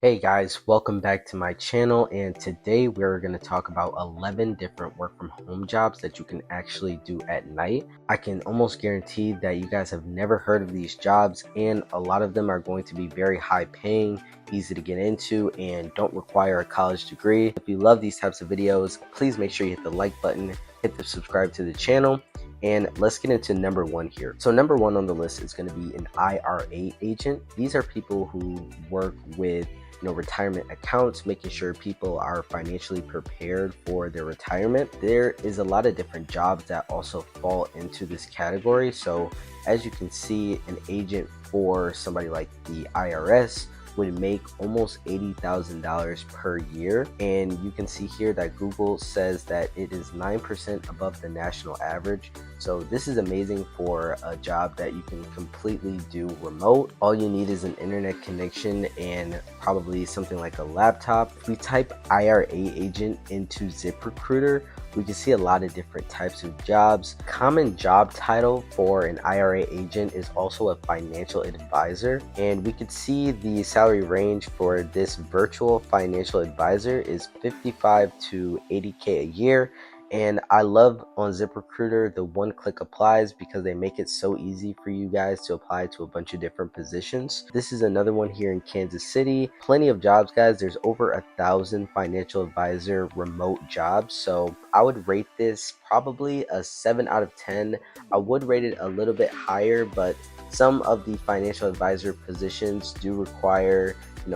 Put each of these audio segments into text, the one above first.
Hey guys, welcome back to my channel, and today we're going to talk about 11 different work from home jobs that you can actually do at night. I can almost guarantee that you guys have never heard of these jobs, and a lot of them are going to be very high paying, easy to get into, and don't require a college degree. If you love these types of videos, please make sure you hit the like button, hit the subscribe to the channel. And let's get into number one here. So number one on the list is going to be an IRA agent. These are people who work with retirement accounts, making sure people are financially prepared for their retirement. There is a lot of different jobs that also fall into this category. So as you can see, an agent for somebody like the IRS would make almost $80,000 per year. And you can see here that Google says that it is 9% above the national average. So this is amazing for a job that you can completely do remote. All you need is an internet connection and probably something like a laptop. If we type IRA agent into ZipRecruiter, we can see a lot of different types of jobs. Common job title for an IRA agent is also a financial advisor, and we could see the salary range for this virtual financial advisor is 55 to 80K a year. And I love on ZipRecruiter the one-click applies because they make it so easy for you guys to apply to a bunch of different positions. This is another one here in Kansas City. Plenty of jobs, guys. There's over 1,000 financial advisor remote jobs. So I would rate this probably a 7 out of 10. I would rate it a little bit higher, but some of the financial advisor positions do require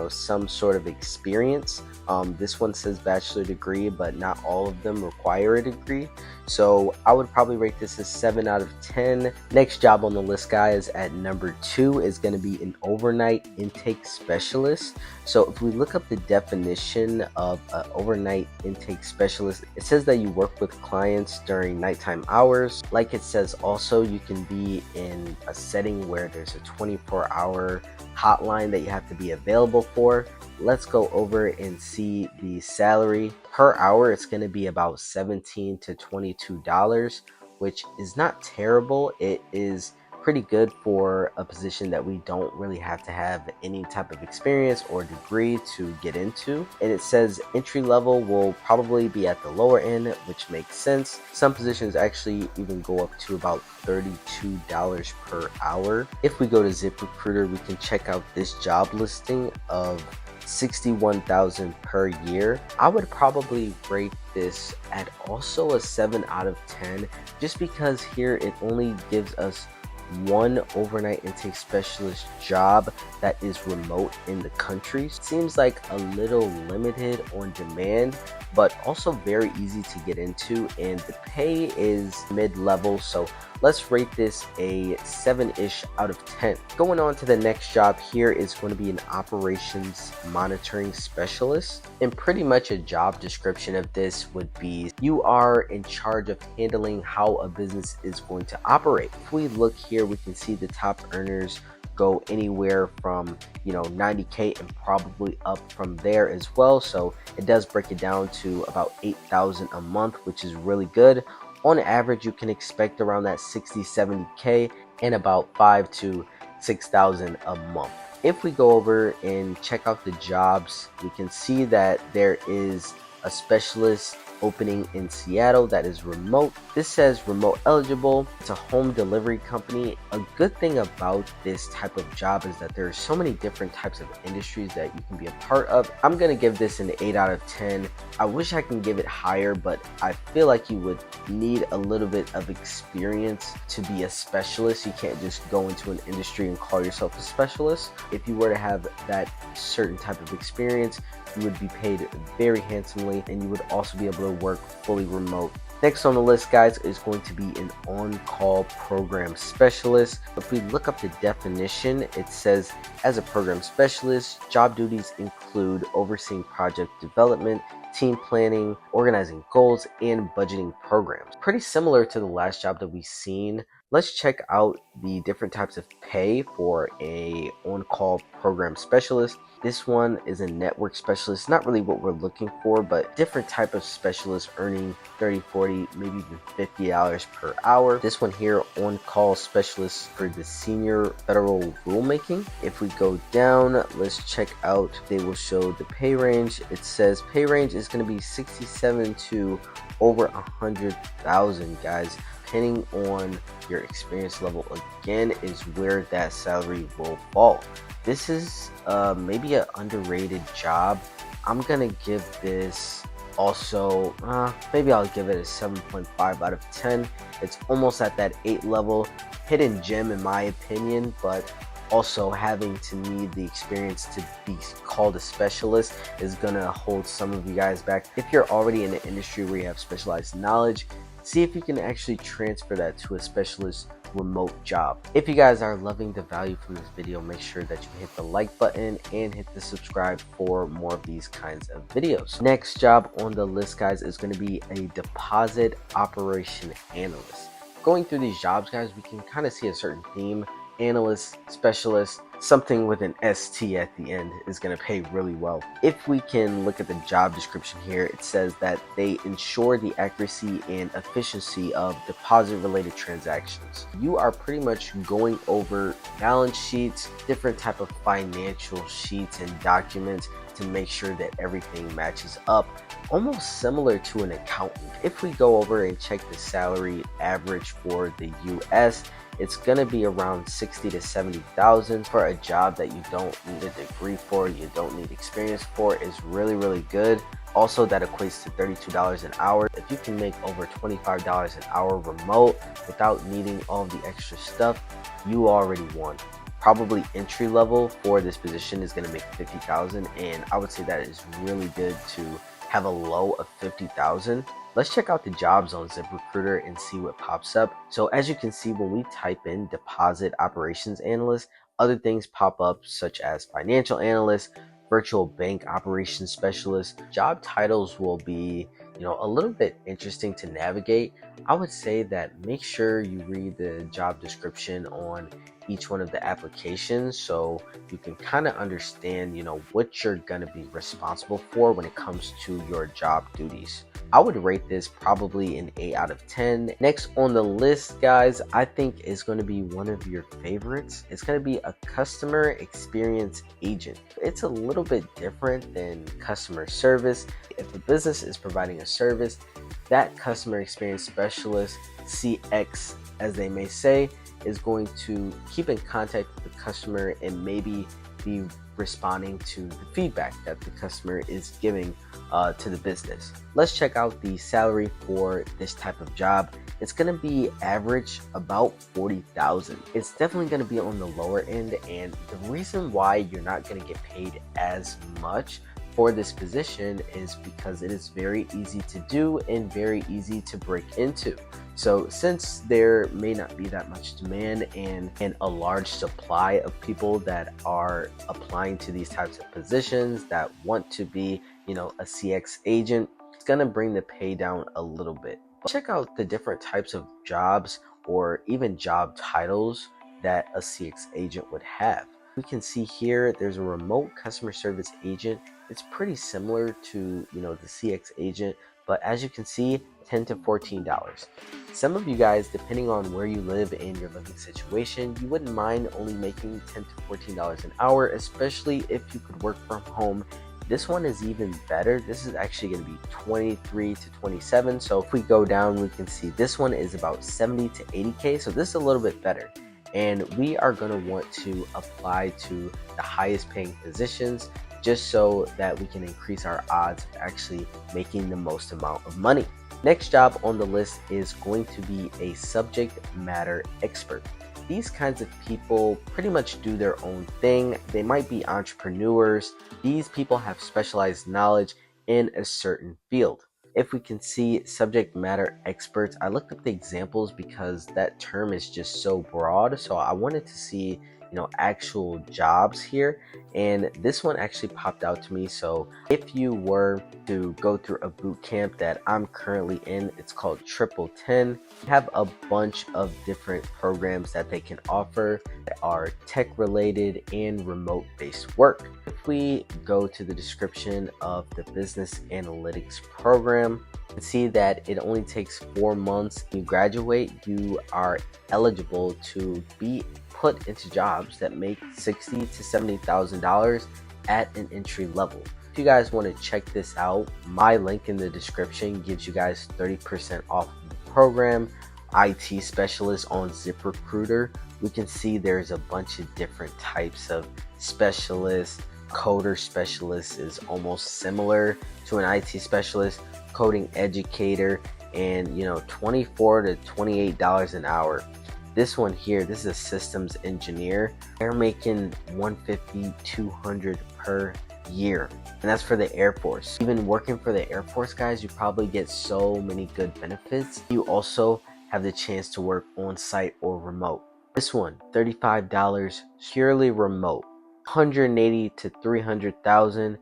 some sort of experience. This one says bachelor degree, but not all of them require a degree. So I would probably rate this as 7 out of 10. Next job on the list, guys, at number 2 is going to be an overnight intake specialist. So if we look up the definition of an overnight intake specialist, it says that you work with clients during nighttime hours. Like it says also, you can be in a setting where there's a 24-hour hotline that you have to be available for. Let's go over and see the salary per hour. It's going to be about $17 to $22, which is not terrible. It is pretty good for a position that we don't really have to have any type of experience or degree to get into. And it says entry level will probably be at the lower end, which makes sense. Some positions actually even go up to about $32 per hour. If we go to ZipRecruiter, we can check out this job listing of $61,000 per year. I would probably rate this at also a 7 out of 10, just because here it only gives us one overnight intake specialist job that is remote in the country. Seems like a little limited on demand, but also very easy to get into, and the pay is mid-level. So let's rate this a 7-ish out of 10. Going on to the next job here is going to be an operations monitoring specialist. And pretty much a job description of this would be you are in charge of handling how a business is going to operate. If we look here, we can see the top earners go anywhere from 90K and probably up from there as well. So it does break it down to about $8,000 a month, which is really good. On average, you can expect around that 60-70K and about 5 to 6,000 a month. If we go over and check out the jobs, we can see that there is a specialist opening in Seattle that is remote. This says remote eligible. It's a home delivery company. A good thing about this type of job is that there are so many different types of industries that you can be a part of. I'm gonna give this an 8 out of 10. I wish I can give it higher, but I feel like you would need a little bit of experience to be a specialist. You can't just go into an industry and call yourself a specialist. If you were to have that certain type of experience, you would be paid very handsomely, and you would also be able to work fully remote. Next on the list, guys, is going to be an on-call program specialist. If we look up the definition, it says, as a program specialist, job duties include overseeing project development, team planning, organizing goals, and budgeting programs. Pretty similar to the last job that we've seen. Let's check out the different types of pay for a on-call program specialist. This one is a network specialist, not really what we're looking for, but different type of specialist earning 30, 40, maybe even $50 per hour. This one here, on-call specialist for the senior federal rulemaking. If we go down, let's check out, they will show the pay range. It says pay range is going to be 67 to over 100,000, guys. Depending on your experience level, again, is where that salary will fall. This is maybe an underrated job. I'm gonna give this also, maybe I'll give it a 7.5 out of 10. It's almost at that 8 level. Hidden gem in my opinion, but also having to need the experience to be called a specialist is gonna hold some of you guys back. If you're already in an industry where you have specialized knowledge, see if you can actually transfer that to a specialist remote job. If you guys are loving the value from this video, make sure that you hit the like button and hit the subscribe for more of these kinds of videos. Next job on the list, guys, is going to be a deposit operation analyst. Going through these jobs, guys, we can kind of see a certain theme. Analyst, specialist, something with an ST at the end is going to pay really well. If we can look at the job description here, it says that they ensure the accuracy and efficiency of deposit related transactions. You are pretty much going over balance sheets, different type of financial sheets and documents to make sure that everything matches up, almost similar to an accountant. If we go over and check the salary average for the US, it's going to be around 60 to 70,000 for a job that you don't need a degree for, you don't need experience for. Is really good. Also, that equates to $32 an hour. If you can make over $25 an hour remote without needing all the extra stuff, you already won. Probably entry level for this position is going to make 50,000, and I would say that is really good to have a low of 50,000. Let's check out the jobs on ZipRecruiter and see what pops up. So as you can see, when we type in deposit operations analyst, other things pop up such as financial analyst, virtual bank operations specialist. Job titles will be, a little bit interesting to navigate. I would say that make sure you read the job description on each one of the applications so you can kind of understand, what you're going to be responsible for when it comes to your job duties. I would rate this probably an 8 out of 10. Next on the list, guys, I think is going to be one of your favorites. It's going to be a customer experience agent. It's a little bit different than customer service. If a business is providing a service, that customer experience specialist, CX as they may say, is going to keep in contact with the customer and maybe be responding to the feedback that the customer is giving to the business. Let's check out the salary for this type of job. It's going to be average about 40,000. It's definitely going to be on the lower end, and the reason why you're not going to get paid as much for this position is because it is very easy to do and very easy to break into. So since there may not be that much demand and a large supply of people that are applying to these types of positions that want to be, a CX agent, it's going to bring the pay down a little bit. Check out the different types of jobs or even job titles that a CX agent would have. We can see here there's a remote customer service agent. It's pretty similar to, the CX agent, but as you can see, $10 to $14. Some of you guys, depending on where you live and your living situation, you wouldn't mind only making $10 to $14 an hour, especially if you could work from home. This one is even better. This is actually going to be 23 to 27. So if we go down, we can see this one is about 70 to 80K. So this is a little bit better. And we are going to want to apply to the highest paying positions just so that we can increase our odds of actually making the most amount of money. Next job on the list is going to be a subject matter expert. These kinds of people pretty much do their own thing. They might be entrepreneurs. These people have specialized knowledge in a certain field. If we can see subject matter experts, I looked up the examples because that term is just so broad. So I wanted to see, actual jobs here, and this one actually popped out to me. So if you were to go through a boot camp that I'm currently in, it's called Triple 10. They have a bunch of different programs that they can offer that are tech related and remote based work. If we go to the description of the business analytics program, you can see that it only takes 4 months. When you graduate, you are eligible to be put into jobs that make $60,000 to $70,000 at an entry level. If you guys want to check this out, my link in the description gives you guys 30% off the program. IT specialist on ZipRecruiter. We can see there's a bunch of different types of specialists. Coder specialist is almost similar to an IT specialist. Coding educator, and $24 to $28 an hour. This one here, this is a systems engineer. They're making $150, $200 per year, and that's for the Air Force. Even working for the Air Force, guys, you probably get so many good benefits. You also have the chance to work on site or remote. This one, $35 purely remote. $180,000 to $300,000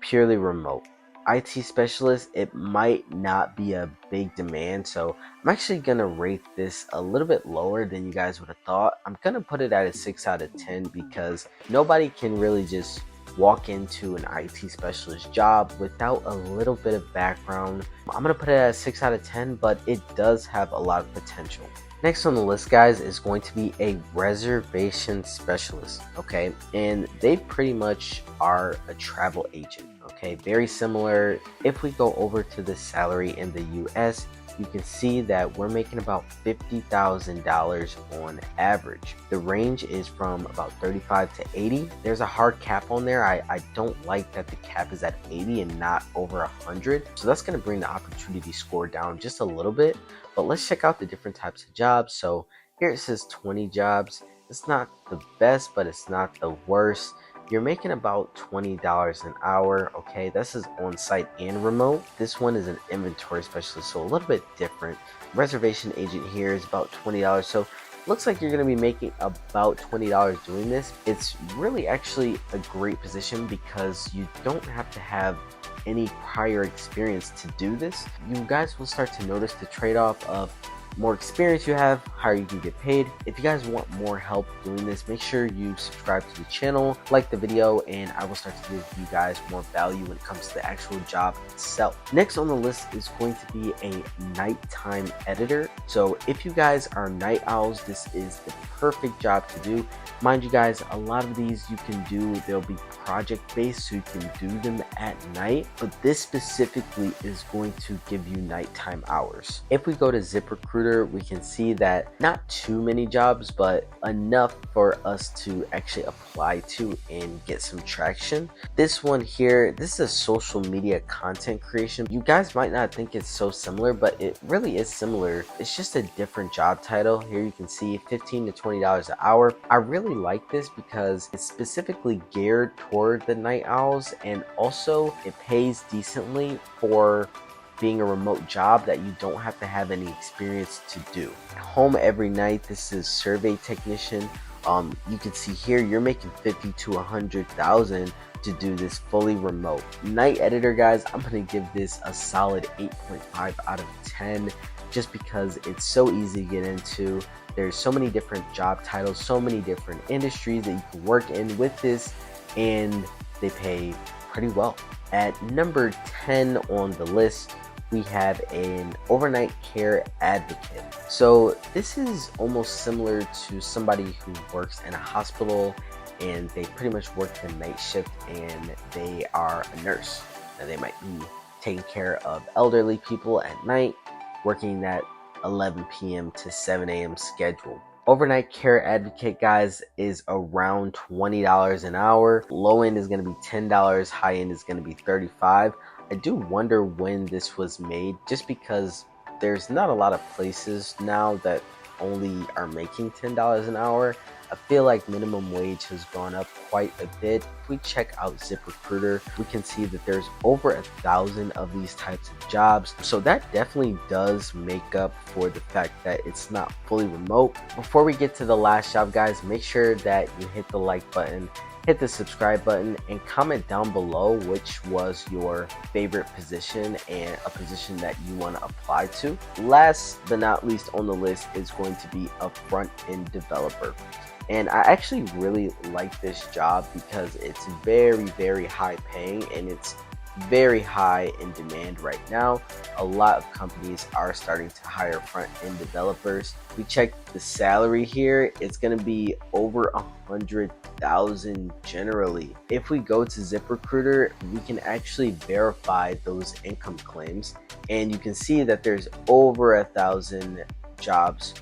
purely remote. IT specialist, it might not be a big demand, so I'm actually gonna rate this a little bit lower than you guys would have thought. I'm gonna put it at a 6 out of 10 because nobody can really just walk into an IT specialist job without a little bit of background. I'm gonna put it at a 6 out of 10, but it does have a lot of potential. Next on the list, guys, is going to be a reservation specialist, okay? And they pretty much are a travel agent, okay? Very similar. If we go over to the salary in the US, you can see that we're making about $50,000 on average. The range is from about 35 to 80. There's a hard cap on there. I don't like that the cap is at 80 and not over 100. So that's gonna bring the opportunity score down just a little bit. But let's check out the different types of jobs. So here it says 20 jobs. It's not the best, but it's not the worst. You're making about $20 an hour. Okay, this is on site and remote. This one is an inventory specialist, so a little bit different. Reservation agent here is about $20. So looks like you're going to be making about $20 doing this. It's really actually a great position because you don't have to have any prior experience to do this. You guys will start to notice the trade-off of more experience you have, higher you can get paid. If you guys want more help doing this, make sure you subscribe to the channel, like the video, and I will start to give you guys more value when it comes to the actual job itself. Next on the list is going to be a nighttime editor. So if you guys are night owls, this is the perfect job to do. Mind you guys, a lot of these you can do, they'll be project based, so you can do them at night, but this specifically is going to give you nighttime hours. If we go to ZipRecruiter, we can see that not too many jobs, but enough for us to actually apply to and get some traction. This one here, this is a social media content creation. You guys might not think it's so similar, but it really is similar. It's just a different job title. Here you can see $15 to $20 an hour. I really like this because it's specifically geared toward the night owls, and also it pays decently for being a remote job that you don't have to have any experience to do. Home every night, this is survey technician. You can see here you're making $50,000 to $100,000 to do this fully remote. Night editor, guys, I'm gonna give this a solid 8.5 out of 10 just because it's so easy to get into. There's so many different job titles, so many different industries that you can work in with this, and they pay pretty well. At number 10 on the list, we have an overnight care advocate. So this is almost similar to somebody who works in a hospital, and they pretty much work the night shift, and they are a nurse. Now they might be taking care of elderly people at night, working that 11 p.m. to 7 a.m. schedule. Overnight care advocate, guys, is around $20 an hour. Low end is going to be $10, high end is going to be $35. I do wonder when this was made, just because there's not a lot of places now that only are making $10 an hour. I feel like minimum wage has gone up quite a bit. If we check out ZipRecruiter, we can see that there's over 1,000 of these types of jobs. So that definitely does make up for the fact that it's not fully remote. Before we get to the last job, guys, make sure that you hit the like button, hit the subscribe button, and comment down below which was your favorite position and a position that you want to apply to. Last but not least on the list is going to be a front-end developer. And I actually really like this job because it's very high paying and it's very high in demand right now. A lot of companies are starting to hire front-end developers. We check the salary here, it's going to be over 100,000 generally. If we go to ZipRecruiter, we can actually verify those income claims, and you can see that there's over 1,000 jobs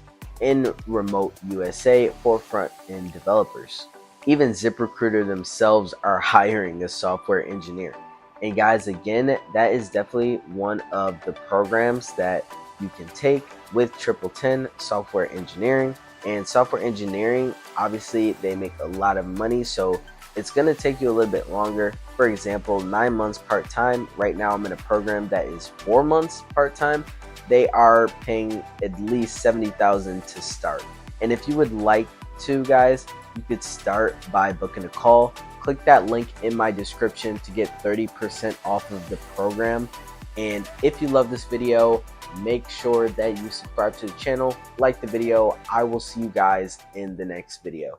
in remote USA for front-end developers. Even ZipRecruiter themselves are hiring a software engineer. And guys, again, that is definitely one of the programs that you can take with 1010 software engineering. And software engineering, obviously they make a lot of money, so it's going to take you a little bit longer. For example, 9 months part-time. Right now I'm in a program that is 4 months part-time. They are paying at least $70,000 to start. And if you would like to, guys, you could start by booking a call. Click that link in my description to get 30% off of the program. And if you love this video, make sure that you subscribe to the channel, like the video. I will see you guys in the next video.